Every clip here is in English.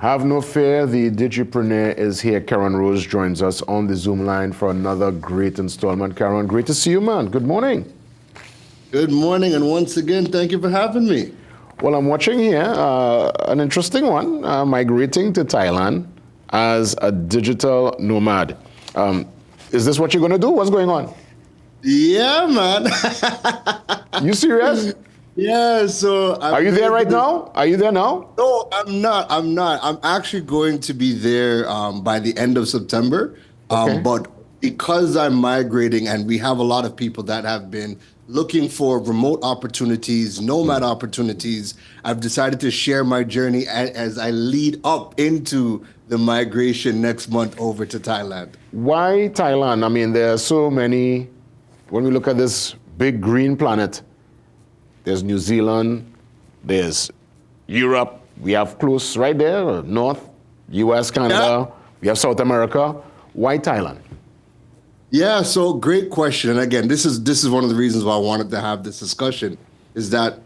Have no fear, the Digipreneur is here. Keron Rose joins us on the Zoom line for another great installment. Keron, great to see you, man. Good morning. Good morning, and once again, thank you for having me. Well, I'm watching here an interesting one, migrating to Thailand as a digital nomad. Is this what you're going to do? What's going on? Yeah, man. You serious? Yeah, so... Are you there right now? Are you there now? No, I'm not. I'm actually going to be there by the end of September. Okay. But because I'm migrating and we have a lot of people that have been looking for remote opportunities, nomad opportunities, I've decided to share my journey as I lead up into the migration next month over to Thailand. Why Thailand? I mean, there are so many, when we look at this big green planet, there's New Zealand, there's Europe, we have close right there, North, US, Canada, we have South America. Why Thailand? Yeah, so great question. And again, this is one of the reasons why I wanted to have this discussion, is that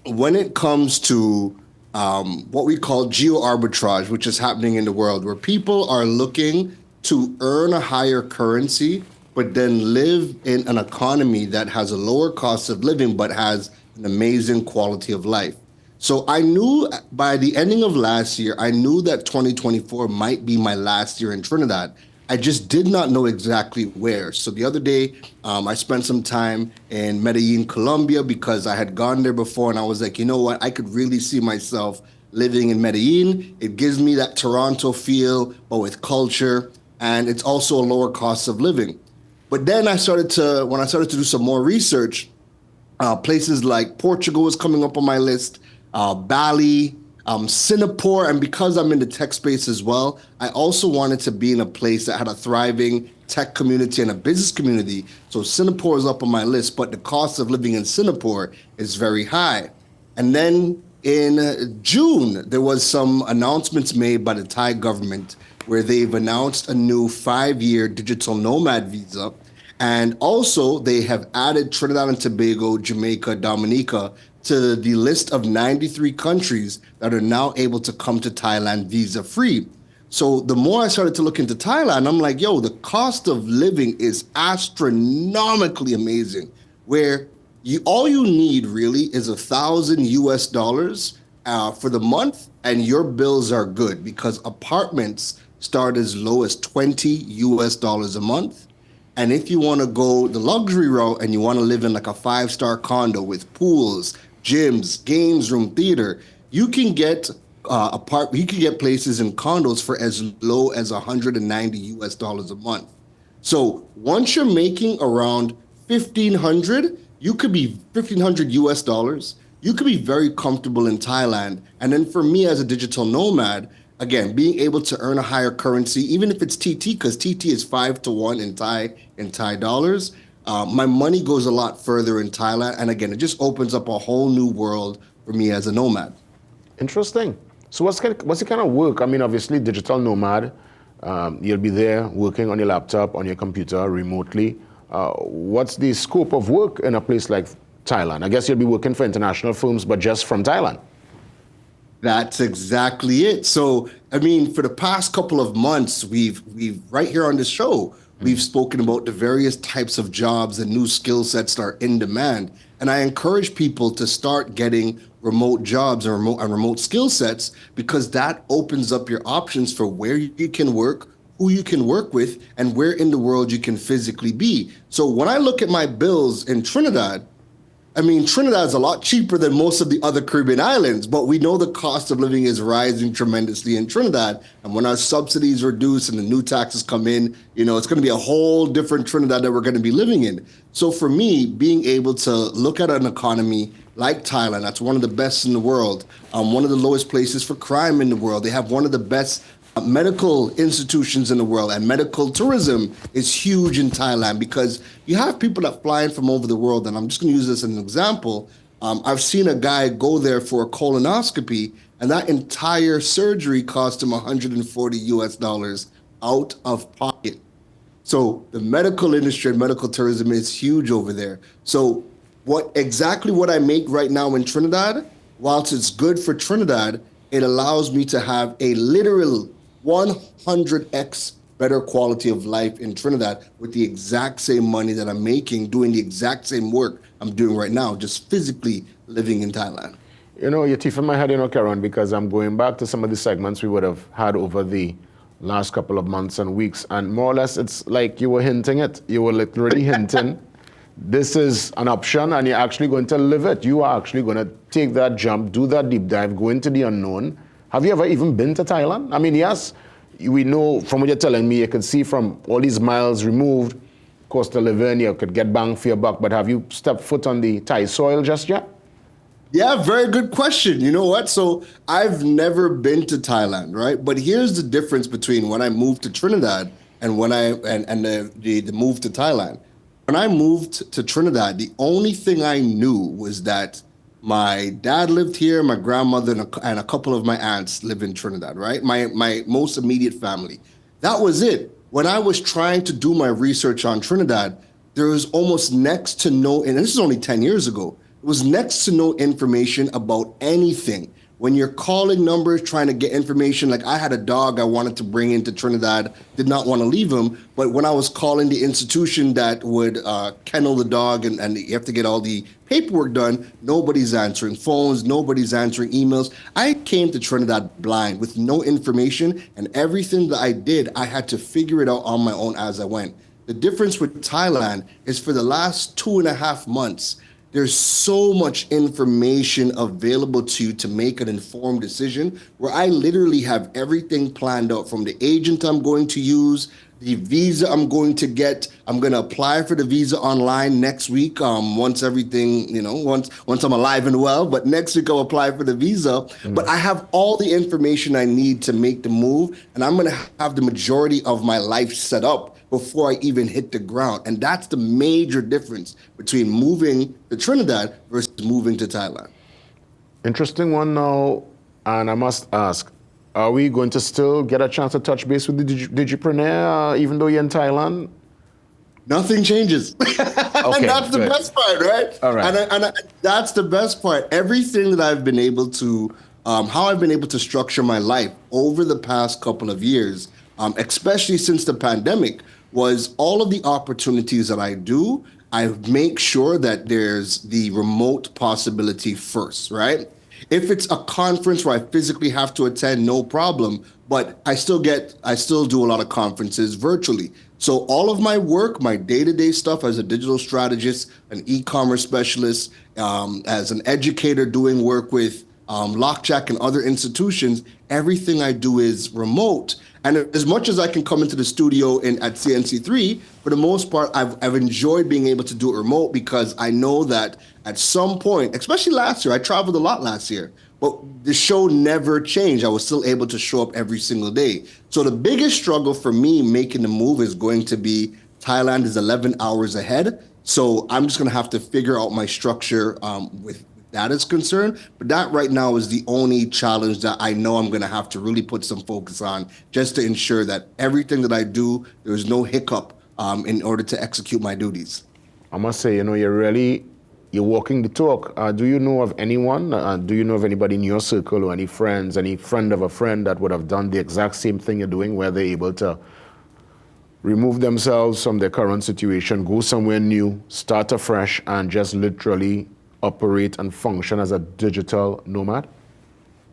when it comes to what we call geo arbitrage, which is happening in the world, where people are looking to earn a higher currency, but then live in an economy that has a lower cost of living, but has an amazing quality of life. So I knew by the ending of last year, I knew that 2024 might be my last year in Trinidad. I just did not know exactly where. So the other day, I spent some time in Medellin, Colombia, because I had gone there before, and I was like, you know what? I could really see myself living in Medellin. It gives me that Toronto feel, but with culture, and it's also a lower cost of living. But then when I started to do some more research, places like Portugal was coming up on my list, Bali, Singapore, and because I'm in the tech space as well, I also wanted to be in a place that had a thriving tech community and a business community. So Singapore is up on my list, but the cost of living in Singapore is very high. And then in June, there was some announcements made by the Thai government where they've announced a new 5-year digital nomad visa. And also they have added Trinidad and Tobago, Jamaica, Dominica to the list of 93 countries that are now able to come to Thailand visa-free. So the more I started to look into Thailand, I'm like, yo, the cost of living is astronomically amazing, where all you need really is $1,000 for the month, and your bills are good, because apartments start as low as $20 a month. And if you want to go the luxury route and you want to live in like a 5-star condo with pools, gyms, games room, theater, you can get places in condos for as low as $190 a month. So once you're making around $1,500, you could be $1,500. You could be very comfortable in Thailand. And then for me as a digital nomad, again, being able to earn a higher currency, even if it's TT, because TT is 5-to-1 in Thai dollars, my money goes a lot further in Thailand. And again, it just opens up a whole new world for me as a nomad. Interesting. So what's the kind of work? I mean, obviously, digital nomad, you'll be there working on your laptop, on your computer, remotely. What's the scope of work in a place like Thailand? I guess you'll be working for international firms, but just from Thailand. That's exactly it. So, I mean, for the past couple of months, we've right here on this show, we've spoken about the various types of jobs and new skill sets that are in demand. And I encourage people to start getting remote jobs and remote skill sets, because that opens up your options for where you can work, who you can work with, and where in the world you can physically be. So when I look at my bills in Trinidad, I mean, Trinidad is a lot cheaper than most of the other Caribbean islands, but we know the cost of living is rising tremendously in Trinidad. And when our subsidies reduce and the new taxes come in, it's going to be a whole different Trinidad that we're going to be living in. So for me, being able to look at an economy like Thailand, that's one of the best in the world, one of the lowest places for crime in the world. They have one of the best medical institutions in the world, and medical tourism is huge in Thailand, because you have people that fly in from over the world. And I'm just going to use this as an example. I've seen a guy go there for a colonoscopy, and that entire surgery cost him $140 out of pocket. So the medical industry and medical tourism is huge over there. So what I make right now in Trinidad, whilst it's good for Trinidad, it allows me to have a literal 100x better quality of life in Trinidad with the exact same money that I'm making, doing the exact same work I'm doing right now, just physically living in Thailand. You know, you're teeth in my head, you know, Keron, because I'm going back to some of the segments we would have had over the last couple of months and weeks, and more or less it's like you were hinting it. You were literally hinting this is an option and you're actually going to live it. You are actually going to take that jump, do that deep dive, go into the unknown. Have you ever even been to Thailand? I mean, yes, we know from what you're telling me, you can see from all these miles removed, cost of living, you could get bang for your buck, but have you stepped foot on the Thai soil just yet? Yeah, very good question. You know what? So I've never been to Thailand, right? But here's the difference between when I moved to Trinidad and when the move to Thailand. When I moved to Trinidad, the only thing I knew was that my dad lived here, my grandmother and a couple of my aunts live in Trinidad, right? My most immediate family. That was it. When I was trying to do my research on Trinidad, there was almost next to no, and this is only 10 years ago, it was next to no information about anything. When you're calling numbers, trying to get information, like I had a dog I wanted to bring into Trinidad, did not want to leave him. But when I was calling the institution that would kennel the dog and you have to get all the paperwork done, nobody's answering phones, nobody's answering emails. I came to Trinidad blind with no information, and everything that I did, I had to figure it out on my own as I went. The difference with Thailand is for the last 2.5 months, there's so much information available to you to make an informed decision where I literally have everything planned out from the agent I'm going to use, the visa I'm going to get. I'm going to apply for the visa online next week. Once everything, once I'm alive and well, but next week I'll apply for the visa. But I have all the information I need to make the move, and I'm going to have the majority of my life set up before I even hit the ground. And that's the major difference between moving to Trinidad versus moving to Thailand. Interesting one now, and I must ask, are we going to still get a chance to touch base with the Digipreneur even though you're in Thailand? Nothing changes. Okay, and that's the good. best part, right? All right. And that's the best part. Everything that I've been able to, how I've been able to structure my life over the past couple of years, especially since the pandemic, was all of the opportunities that I do, I make sure that there's the remote possibility first, right? If it's a conference where I physically have to attend, no problem, but I still do a lot of conferences virtually. So all of my work, my day-to-day stuff as a digital strategist, an e-commerce specialist, as an educator doing work with Lockjack and other institutions, everything I do is remote. And as much as I can come into the studio at CNC3, for the most part, I've enjoyed being able to do it remote because I know that at some point, especially last year, I traveled a lot last year, but the show never changed. I was still able to show up every single day. So the biggest struggle for me making the move is going to be Thailand is 11 hours ahead. So I'm just going to have to figure out my structure with that is concerned. But that right now is the only challenge that I know I'm going to have to really put some focus on just to ensure that everything that I do, there's no hiccup in order to execute my duties. I must say, you're walking the talk. Do you know of anyone? Do you know of anybody in your circle or any friends, any friend of a friend that would have done the exact same thing you're doing where they're able to remove themselves from their current situation, go somewhere new, start afresh, and just literally operate and function as a digital nomad?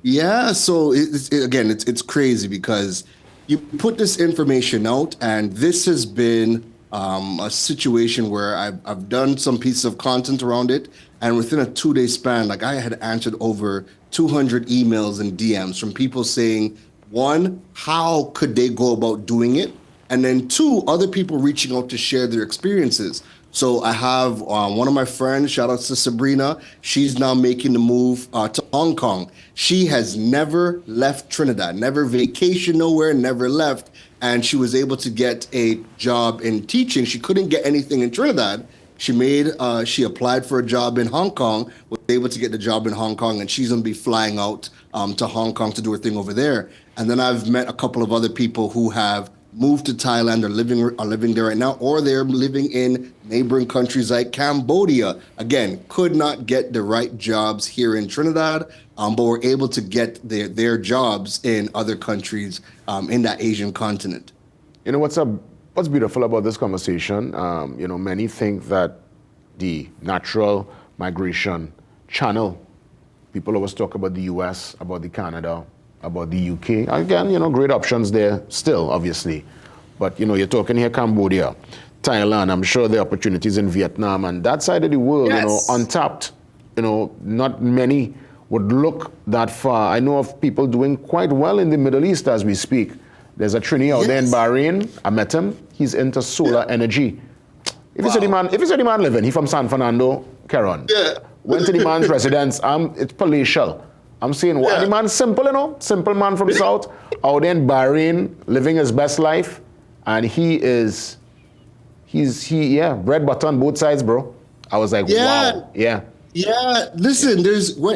Yeah, so it's crazy because you put this information out, and this has been a situation where I've done some pieces of content around it, and within a 2-day span, like I had answered over 200 emails and DMs from people saying, one, how could they go about doing it? And then two, other people reaching out to share their experiences. So I have one of my friends, shout out to Sabrina. She's now making the move to Hong Kong. She has never left Trinidad, never vacationed nowhere, never left. And she was able to get a job in teaching. She couldn't get anything in Trinidad. She applied for a job in Hong Kong, was able to get the job in Hong Kong, and she's gonna be flying out to Hong Kong to do her thing over there. And then I've met a couple of other people who have moved to Thailand, are living there right now, or they're living in neighboring countries like Cambodia. Again, could not get the right jobs here in Trinidad, but were able to get their jobs in other countries in that Asian continent. You know, what's beautiful about this conversation, you know, many think that the natural migration channel, people always talk about the US, about the Canada, about the UK. Again, you know, great options there still, obviously. But, you know, you're talking here Cambodia, Thailand, I'm sure there are opportunities in Vietnam and that side of the world, Yes. you know, untapped. You know, not many would look that far. I know of people doing quite well in the Middle East as we speak. There's a Trini out there in Bahrain. I met him. He's into solar energy. If you say the man living, he's from San Fernando, Keron. Yeah. Went to the man's residence. It's palatial. I'm saying, what? The man's simple, you know? Simple man from South. Out there in Bahrain, living his best life. And he's bread butter on both sides, bro. I was like, wow. Yeah. Yeah, listen,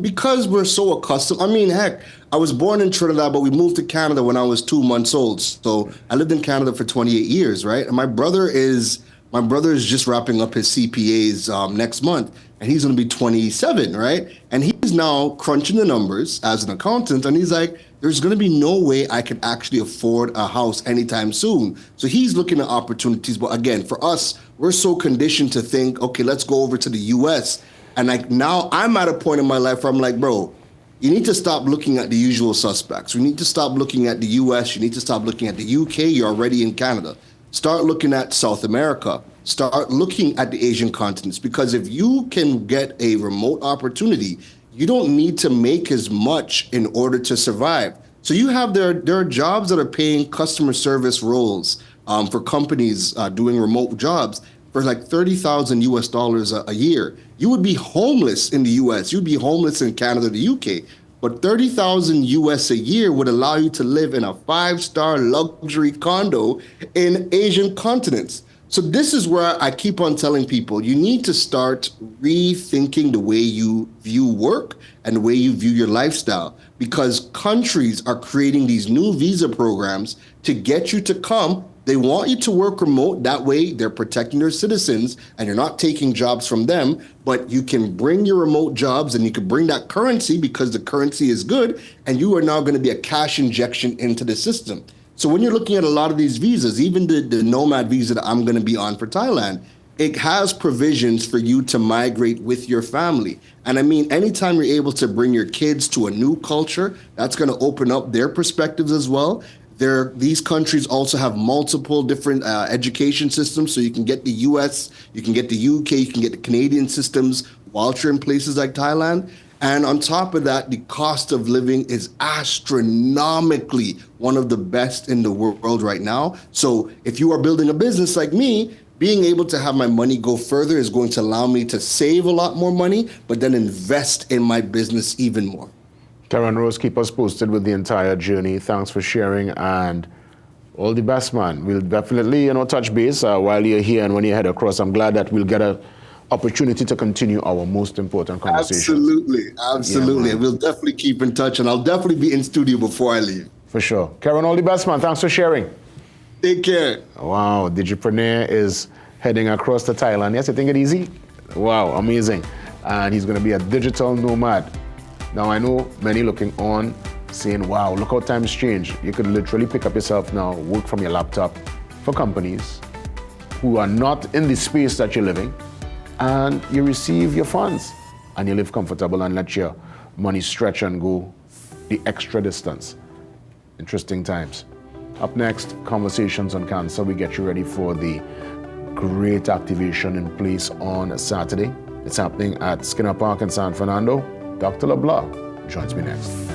because we're so accustomed. I mean, heck, I was born in Trinidad, but we moved to Canada when I was 2 months old. So I lived in Canada for 28 years, right? And my brother is just wrapping up his CPAs next month, and he's going to be 27, right? And he's now crunching the numbers as an accountant, and he's like, there's going to be no way I can actually afford a house anytime soon. So he's looking at opportunities. But again, for us, we're so conditioned to think, okay, let's go over to the US. And like now I'm at a point in my life where I'm like, bro, you need to stop looking at the usual suspects. We need to stop looking at the US. You need to stop looking at the UK. You're already in Canada. Start looking at South America. Start looking at the Asian continents. Because if you can get a remote opportunity, you don't need to make as much in order to survive. So you have there are jobs that are paying customer service roles for companies doing remote jobs for like $30,000 a year. You would be homeless in the US. You'd be homeless in Canada, the UK. But $30,000 a year would allow you to live in a 5-star luxury condo in Asian continents. So this is where I keep on telling people, you need to start rethinking the way you view work and the way you view your lifestyle, because countries are creating these new visa programs to get you to come. They want you to work remote. That way they're protecting their citizens and you're not taking jobs from them, but you can bring your remote jobs and you can bring that currency because the currency is good, and you are now going to be a cash injection into the system. So when you're looking at a lot of these visas, even the Nomad visa that I'm going to be on for Thailand, it has provisions for you to migrate with your family. And I mean, anytime you're able to bring your kids to a new culture, that's going to open up their perspectives as well. These countries also have multiple different education systems. So you can get the US, you can get the UK, you can get the Canadian systems while you're in places like Thailand. And on top of that, the cost of living is astronomically one of the best in the world right now. So if you are building a business like me, being able to have my money go further is going to allow me to save a lot more money, but then invest in my business even more. Keron Rose, keep us posted with the entire journey. Thanks for sharing, and all the best, man. We'll definitely, touch base while you're here and when you head across. I'm glad that we'll get an opportunity to continue our most important conversation. Absolutely. Yeah, we'll definitely keep in touch, and I'll definitely be in studio before I leave. For sure. Keron, all the best, man. Thanks for sharing. Take care. Wow, Digipreneur is heading across to Thailand. Yes, you think it easy? Wow, amazing. And he's going to be a digital nomad. Now, I know many looking on saying, wow, look how times change. You could literally pick up yourself now, work from your laptop for companies who are not in the space that you're living, and you receive your funds and you live comfortable and let your money stretch and go the extra distance. Interesting times. Up next, Conversations on Cancer. We get you ready for the great activation in place on Saturday. It's happening at Skinner Park in San Fernando. Dr. LeBlanc joins me next.